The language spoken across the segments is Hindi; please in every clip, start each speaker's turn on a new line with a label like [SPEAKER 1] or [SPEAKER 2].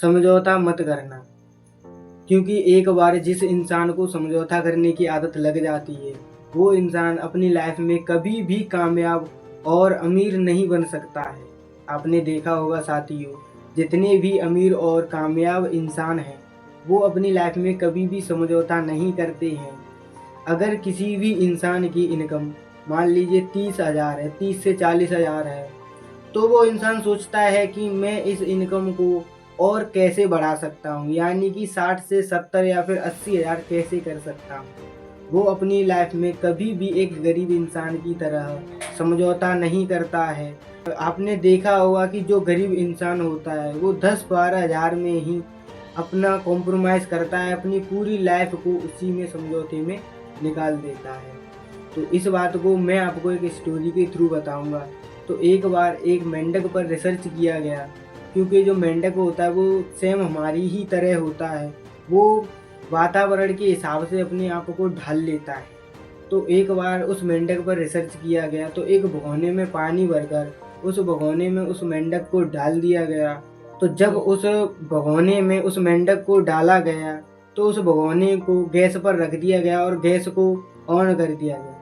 [SPEAKER 1] समझौता मत करना, क्योंकि एक बार जिस इंसान को समझौता करने की आदत लग जाती है वो इंसान अपनी लाइफ में कभी भी कामयाब और अमीर नहीं बन सकता है। आपने देखा होगा साथियों, जितने भी अमीर और कामयाब इंसान हैं वो अपनी लाइफ में कभी भी समझौता नहीं करते हैं। अगर किसी भी इंसान की इनकम मान लीजिए 30,000 है, 30 से 40,000 है, तो वो इंसान सोचता है कि मैं इस इनकम को और कैसे बढ़ा सकता हूँ, यानी कि 60 से 70 या फिर 80,000 कैसे कर सकता हूँ। वो अपनी लाइफ में कभी भी एक गरीब इंसान की तरह समझौता नहीं करता है। आपने देखा होगा कि जो गरीब इंसान होता है वो 10-12 हज़ार में ही अपना कॉम्प्रोमाइज़ करता है, अपनी पूरी लाइफ को उसी में समझौते में निकाल देता है। तो इस बात को मैं आपको एक स्टोरी के थ्रू बताऊंगा। तो एक बार एक मेंढक पर रिसर्च किया गया, क्योंकि जो मेंढक होता है वो सेम हमारी ही तरह होता है, वो वातावरण के हिसाब से अपने आप को ढाल लेता है। तो एक बार उस मेंढक पर रिसर्च किया गया, तो एक भगोने में पानी भरकर उस भगोने में उस मेंढक को डाल दिया गया। तो जब उस भगोने में उस मेंढक को डाला गया तो उस भगोने को गैस पर रख दिया गया और गैस को ऑन कर दिया गया।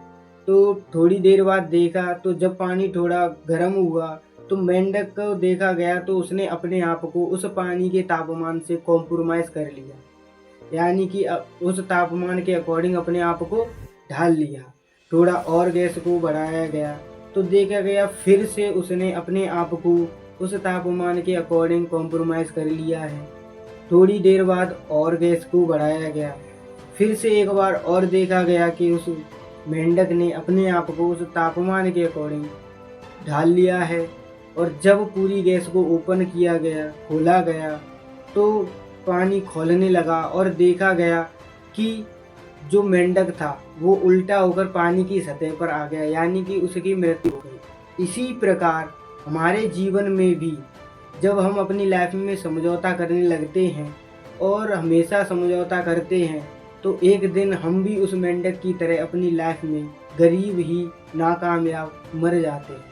[SPEAKER 1] तो थोड़ी देर बाद देखा तो जब पानी थोड़ा गर्म हुआ तो मेंढक को देखा गया तो उसने अपने आप को उस पानी के तापमान से कॉम्प्रोमाइज़ कर लिया, यानी कि उस तापमान के अकॉर्डिंग अपने आप को ढाल लिया। थोड़ा और गैस को बढ़ाया गया तो देखा गया फिर से उसने अपने आप को उस तापमान के अकॉर्डिंग कॉम्प्रोमाइज़ कर लिया है। थोड़ी देर बाद और गैस को बढ़ाया गया, फिर से एक बार और देखा गया कि उस मेंढक ने अपने आप को उस तापमान के अकॉर्डिंग ढाल लिया है। और जब पूरी गैस को ओपन किया गया, खोला गया, तो पानी खौलने लगा और देखा गया कि जो मेंढक था वो उल्टा होकर पानी की सतह पर आ गया, यानी कि उसकी मृत्यु हो गई। इसी प्रकार हमारे जीवन में भी जब हम अपनी लाइफ में समझौता करने लगते हैं और हमेशा समझौता करते हैं तो एक दिन हम भी उस मेंढक की तरह अपनी लाइफ में गरीब ही नाकामयाब मर जाते हैं।